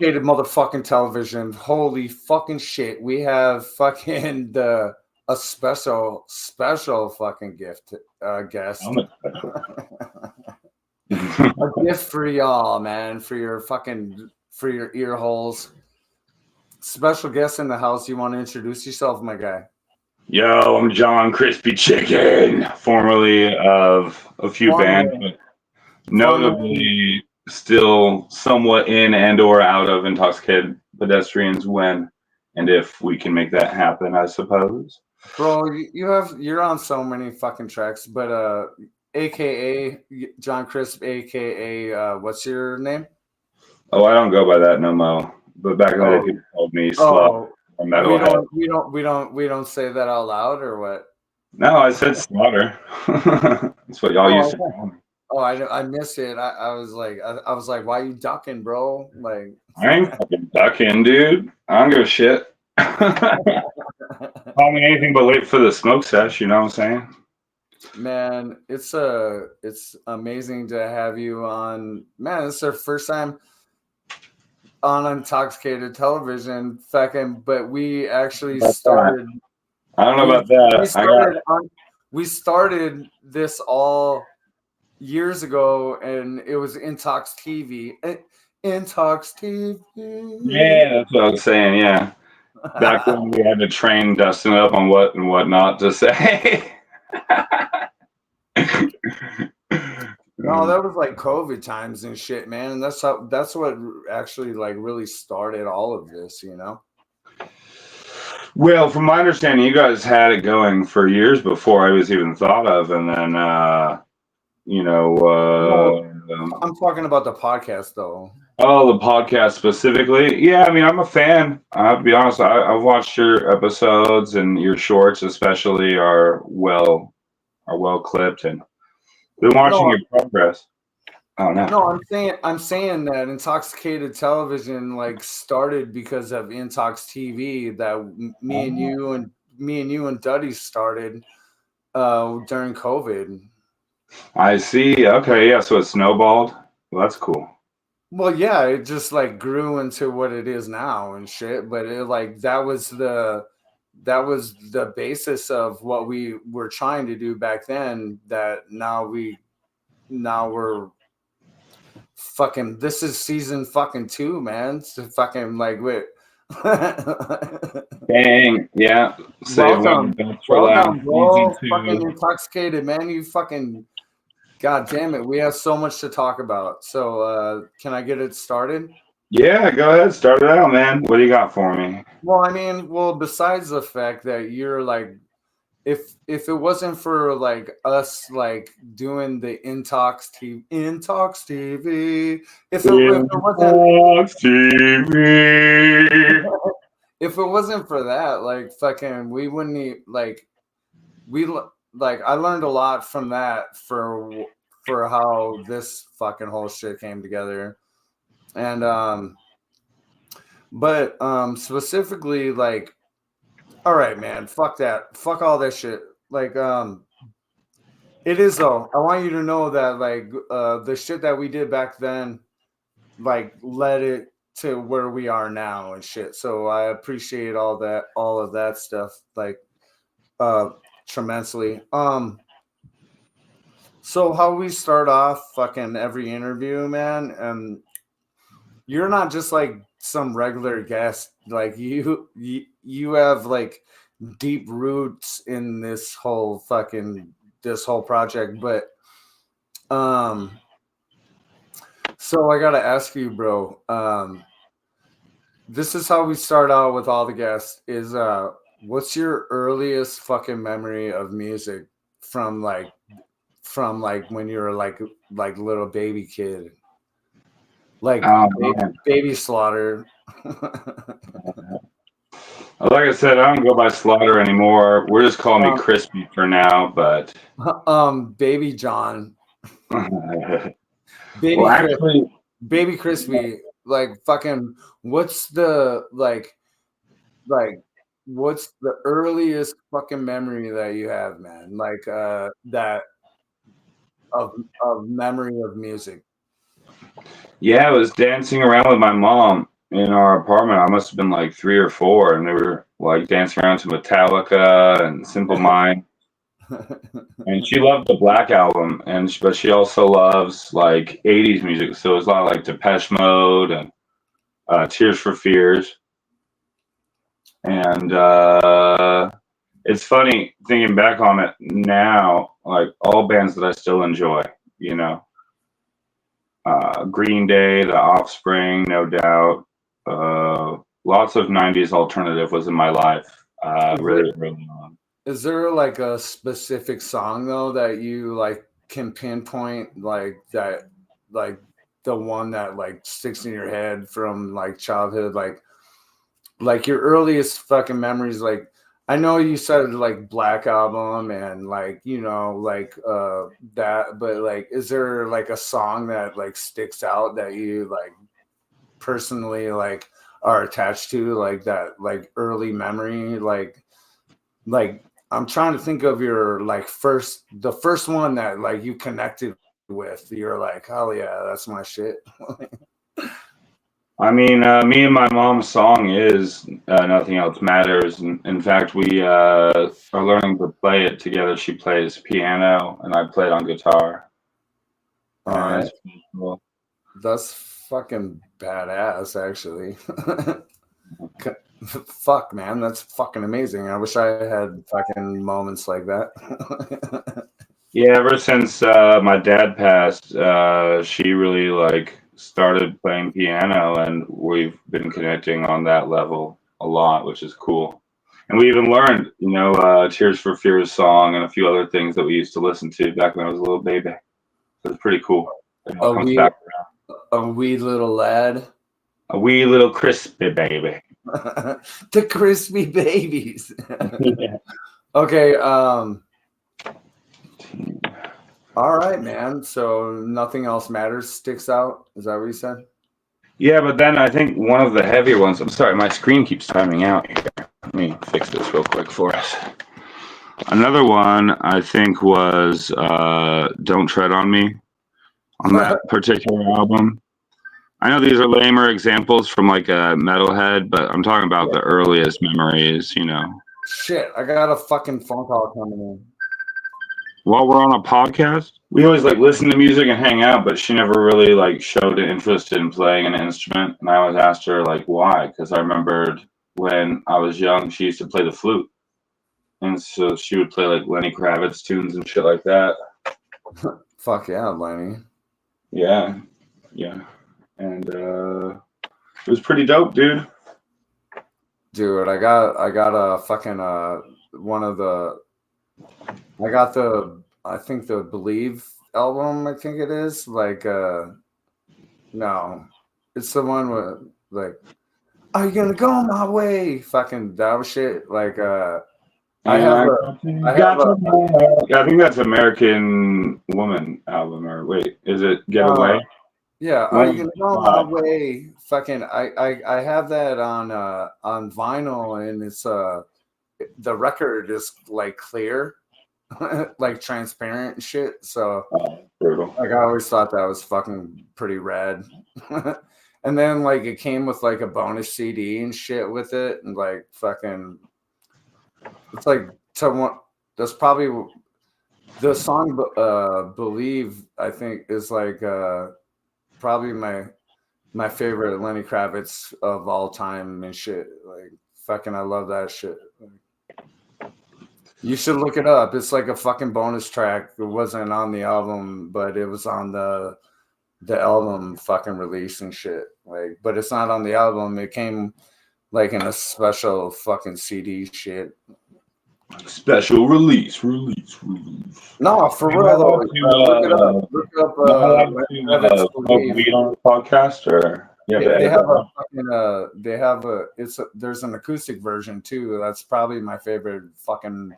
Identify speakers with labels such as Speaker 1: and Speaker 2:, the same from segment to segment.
Speaker 1: Intoxicated motherfucking television. Holy fucking shit. We have fucking a special fucking gift guest. A gift for y'all, man, for your ear holes. Special guest in the house. You want to introduce yourself, my guy?
Speaker 2: Yo, I'm John Crispy Chicken, formerly of a few bands, but notably still somewhat in and or out of Intoxicated Pedestrians when and if we can make that happen, I suppose.
Speaker 1: Bro, you're on so many fucking tracks, but AKA John Crisp, AKA what's your name?
Speaker 2: Oh, I don't go by that no more. But back in the day, people called me Slut or Metalhead.
Speaker 1: We don't say that out loud or what?
Speaker 2: No, I said Slaughter. That's what y'all used to call me.
Speaker 1: Oh, I missed it. I was like, why you ducking, bro? Like,
Speaker 2: I ain't fucking ducking, dude. I don't give a shit. Call me anything but late for the smoke sesh, you know what I'm saying?
Speaker 1: Man, it's amazing to have you on. Man, it's our first time on Intoxicated Television, fucking. But we actually started.
Speaker 2: I don't know about that.
Speaker 1: We started this all years ago, and it was Intox TV. Intox TV.
Speaker 2: Yeah, that's what I was saying. Yeah, back when we had to train Dustin up on what and what not to say.
Speaker 1: No, that was like COVID times and shit, man. And that's what actually like really started all of this, you know?
Speaker 2: Well, from my understanding, you guys had it going for years before I was even thought of. And then,
Speaker 1: I'm talking about the podcast though.
Speaker 2: Oh, the podcast specifically? Yeah, I mean, I'm a fan. I have to be honest. I've watched your episodes, and your shorts especially are well clipped, and been watching your progress. Oh no!
Speaker 1: No, I'm saying that Intoxicated Television like started because of Intox TV that me and you and Duddy started during COVID.
Speaker 2: I see. Okay, yeah. So it snowballed. Well, that's cool.
Speaker 1: Well, yeah, it just like grew into what it is now and shit. But it like that was the basis of what we were trying to do back then. That now we're fucking. This is season fucking 2, man. It's fucking like wait.
Speaker 2: Dang, yeah.
Speaker 1: Welcome, bro. Fucking Intoxicated, man. You fucking. God damn it. We have so much to talk about. So can I get it started?
Speaker 2: Yeah, go ahead. Start it out, man. What do you got for me?
Speaker 1: Well, I mean, besides the fact that you're like, if it wasn't for like us like doing the Intox TV, if it wasn't for that, like fucking, we wouldn't need, like I learned a lot from that for how this fucking whole shit came together. And but specifically, like, all right, man, fuck that, fuck all that shit. Like it is though. I want you to know that like the shit that we did back then like led it to where we are now and shit. So I appreciate all of that stuff like tremendously. So how we start off fucking every interview, man, and you're not just like some regular guest. Like you have like deep roots in this whole project. But so I gotta ask you, bro. This is how we start out with all the guests. Is what's your earliest fucking memory of music from when you were like little baby kid, like baby Slaughter?
Speaker 2: Like I said, I don't go by Slaughter anymore. We're just calling me Crispy for now, but
Speaker 1: Baby John. Baby Crispy. Like fucking what's the what's the earliest fucking memory that you have, man? Like that of memory of music.
Speaker 2: Yeah, I was dancing around with my mom in our apartment. I must have been like 3 or 4, and they were like dancing around to Metallica and Simple Minds. And she loved the Black Album, but she also loves like 80s music. So it's a lot of like Depeche Mode and Tears for Fears. And it's funny thinking back on it now, like all bands that I still enjoy, you know, Green Day, The Offspring, no doubt. Lots of 90s alternative was in my life really early on.
Speaker 1: Is there like a specific song though that you like can pinpoint, like that, like the one that like sticks in your head from like childhood, like your earliest fucking memories? Like I know you said like Black Album and like, you know, like that, but like is there like a song that like sticks out that you like personally like are attached to, like that like early memory, like I'm trying to think of your like the first one that like you connected with. You're like, oh yeah, that's my shit.
Speaker 2: I mean, me and my mom's song is Nothing Else Matters. In fact, we are learning to play it together. She plays piano and I play it on guitar.
Speaker 1: All right.
Speaker 2: It's pretty cool.
Speaker 1: That's fucking badass, actually. Fuck, man, that's fucking amazing. I wish I had fucking moments like that.
Speaker 2: Yeah, ever since my dad passed, she really like started playing piano, and we've been connecting on that level a lot, which is cool. And we even learned, you know, Tears for Fears song and a few other things that we used to listen to back when I was a little baby. So it's pretty cool. It all comes back around.
Speaker 1: A wee little lad.
Speaker 2: A wee little crispy baby.
Speaker 1: The crispy babies.
Speaker 2: Yeah.
Speaker 1: Okay, all right, man. So Nothing Else Matters sticks out. Is that what you said?
Speaker 2: Yeah, but then I think one of the heavier ones, I'm sorry, my screen keeps timing out here. Let me fix this real quick for us. Another one I think was Don't Tread on Me on that particular album. I know these are lamer examples from like a metalhead, but I'm talking about the earliest memories, you know.
Speaker 1: Shit, I got a fucking phone call coming in.
Speaker 2: While we're on a podcast, we always like listen to music and hang out, but she never really like showed an interest in playing an instrument. And I always asked her like why, because I remembered when I was young, she used to play the flute. And so she would play like Lenny Kravitz tunes and shit like that.
Speaker 1: Fuck yeah, Lenny.
Speaker 2: Yeah. Yeah. And it was pretty dope, dude.
Speaker 1: Dude, I got a fucking one of the I got I think the Believe album, I think it is. Like no. It's the one with like, are you gonna go my way? Fucking that shit. Like I
Speaker 2: think that's American Woman album, or wait, is it Get Away?
Speaker 1: Yeah, are you gonna go my way? Fucking I have that on vinyl, and it's the record is like clear, like transparent and shit. So like I always thought that was fucking pretty rad. And then like it came with like a bonus CD and shit with it, and like fucking it's like that's probably the song Believe, I think, is like probably my favorite Lenny Kravitz of all time and shit. Like fucking I love that shit. You should look it up. It's like a fucking bonus track. It wasn't on the album, but it was on the album fucking release and shit. Like, but it's not on the album. It came like in a special fucking CD shit.
Speaker 2: Special release.
Speaker 1: No, for real though. Look it up. Look up.
Speaker 2: Weed on the podcast, or
Speaker 1: there's an acoustic version too. That's probably my favorite fucking.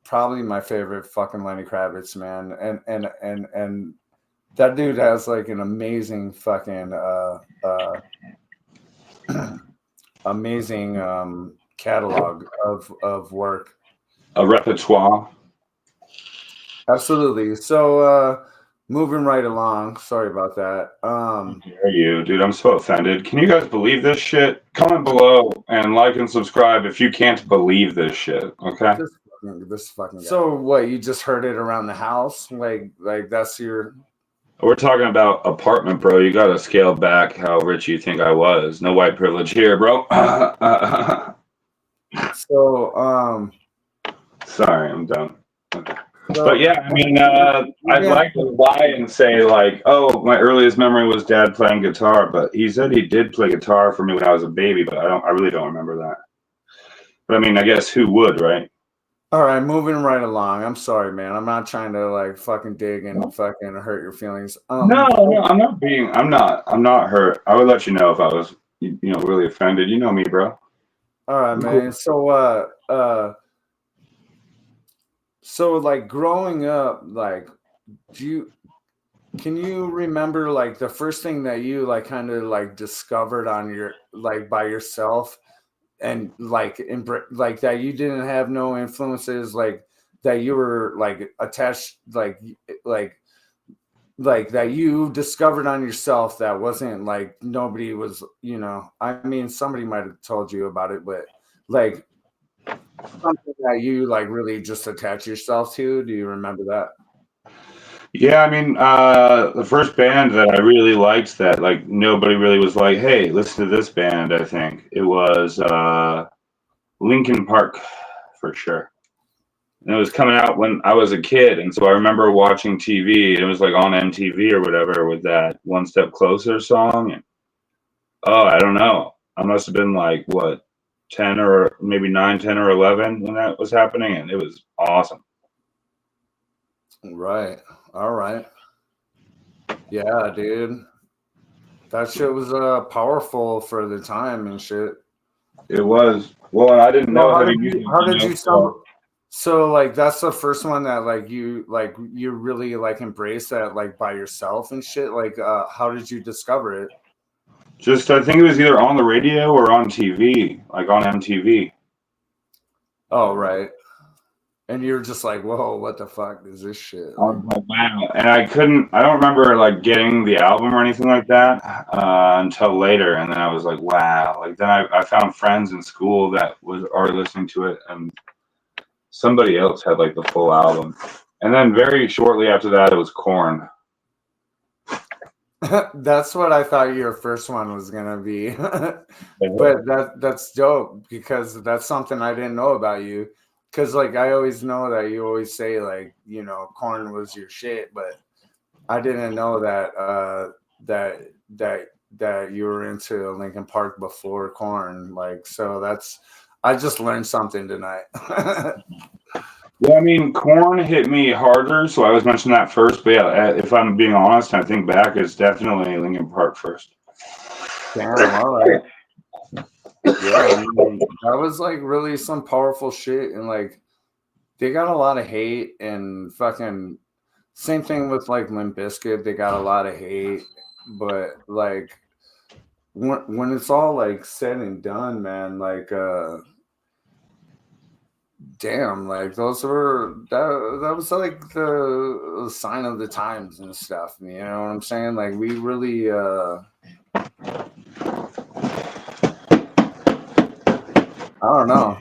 Speaker 1: Probably my favorite fucking Lenny Kravitz, man, and that dude has like an amazing fucking amazing catalog of work,
Speaker 2: a repertoire.
Speaker 1: Absolutely. So moving right along. Sorry about that.
Speaker 2: How dare you, dude? I'm so offended. Can you guys believe this shit? Comment below and like and subscribe if you can't believe this shit. Okay.
Speaker 1: This fucking. Guy. So what? You just heard it around the house? Like that's your.
Speaker 2: We're talking about apartment, bro. You gotta scale back how rich you think I was. No white privilege here, bro.
Speaker 1: So
Speaker 2: sorry, I'm done. Okay. But yeah, I mean, I'd like to lie and say like, oh, my earliest memory was dad playing guitar, but he said he did play guitar for me when I was a baby, but I really don't remember that. But I mean, I guess who would, right?
Speaker 1: All right, moving right along. I'm sorry, man. I'm not trying to like fucking dig and fucking hurt your feelings.
Speaker 2: No, I'm not hurt. I would let you know if I was, really offended. You know me, bro.
Speaker 1: All right, man. So like growing up, like, can you remember like the first thing that you like kind of like discovered on your like by yourself and like like that you didn't have no influences like that you were like attached like that you discovered on yourself that wasn't like nobody was, I mean somebody might have told you about it, but like something that you like really just attach yourself to. Do you remember that?
Speaker 2: Yeah, I mean, the first band that I really liked that like nobody really was like, hey, listen to this band, I think it was Linkin Park for sure. And it was coming out when I was a kid, and so I remember watching TV. It was like on MTV or whatever with that One Step Closer song. And oh, I don't know. I must have been like what, 10 or maybe 9, 10 or 11 when that was happening, and it was awesome.
Speaker 1: Right. All right. Yeah, dude. That shit was powerful for the time and shit.
Speaker 2: It was. Well, and I didn't know
Speaker 1: How
Speaker 2: heavy
Speaker 1: did
Speaker 2: music.
Speaker 1: you so like that's the first one that like you really like embrace that like by yourself and shit. Like how did you discover it?
Speaker 2: Just I think it was either on the radio or on TV, like on MTV.
Speaker 1: Oh, right. And you're just like, whoa, what the fuck is this shit?
Speaker 2: I was like, wow. And I don't remember like getting the album or anything like that until later. And then I was like, wow. Like then I found friends in school that was already listening to it, and somebody else had like the full album. And then very shortly after that, it was Korn.
Speaker 1: That's what I thought your first one was gonna be. But that's dope because that's something I didn't know about you. Because like I always know that you always say like Korn was your shit, but I didn't know that that you were into Linkin Park before Korn. Like so I just learned something tonight.
Speaker 2: Yeah, I mean, Korn hit me harder, so I was mentioning that first. But yeah, if I'm being honest, I think back, it's definitely Linkin Park first.
Speaker 1: Damn, all right. Yeah, I mean, that was like really some powerful shit, and like they got a lot of hate and fucking same thing with like Limp Bizkit. They got a lot of hate, but like when it's all like said and done, man, like damn, like those were that was like the sign of the times and stuff. You know what I'm saying? Like we really I don't know.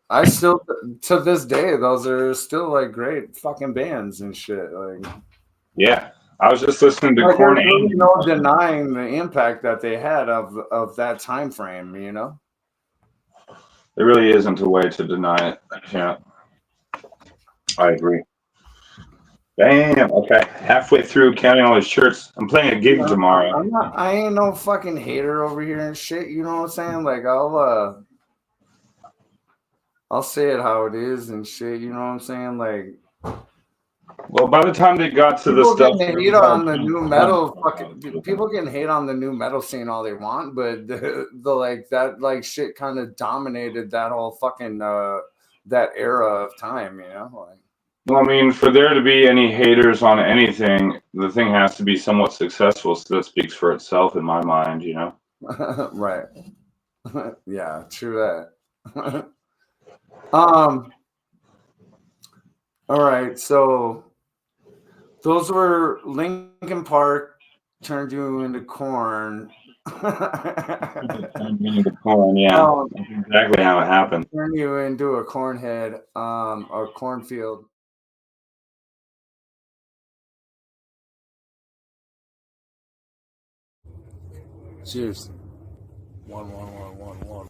Speaker 1: I still to this day those are still like great fucking bands and shit. Like
Speaker 2: Yeah, I was just listening to
Speaker 1: like
Speaker 2: Korn.
Speaker 1: there's really no denying the impact that they had of that time frame.
Speaker 2: There really isn't a way to deny it. Yeah, I agree. Damn. Okay, halfway through counting all his shirts. I'm playing a gig tomorrow.
Speaker 1: I ain't no fucking hater over here and shit. You know what I'm saying? Like I'll say it how it is and shit. You know what I'm saying? Like,
Speaker 2: well, by the time they got to the stuff,
Speaker 1: hate on the new metal. People can hate on the new metal scene all they want, but the like that like shit kind of dominated that whole fucking that era of time. Like.
Speaker 2: Well, I mean, for there to be any haters on anything, the thing has to be somewhat successful. So that speaks for itself in my mind.
Speaker 1: Right. Yeah, true that. All right, so Those were Linkin Park turned you into corn.
Speaker 2: Into corn, yeah. That's exactly how it happened.
Speaker 1: Turn you into a cornhead, or cornfield. Cheers. 1, 1, 1, 1, 1.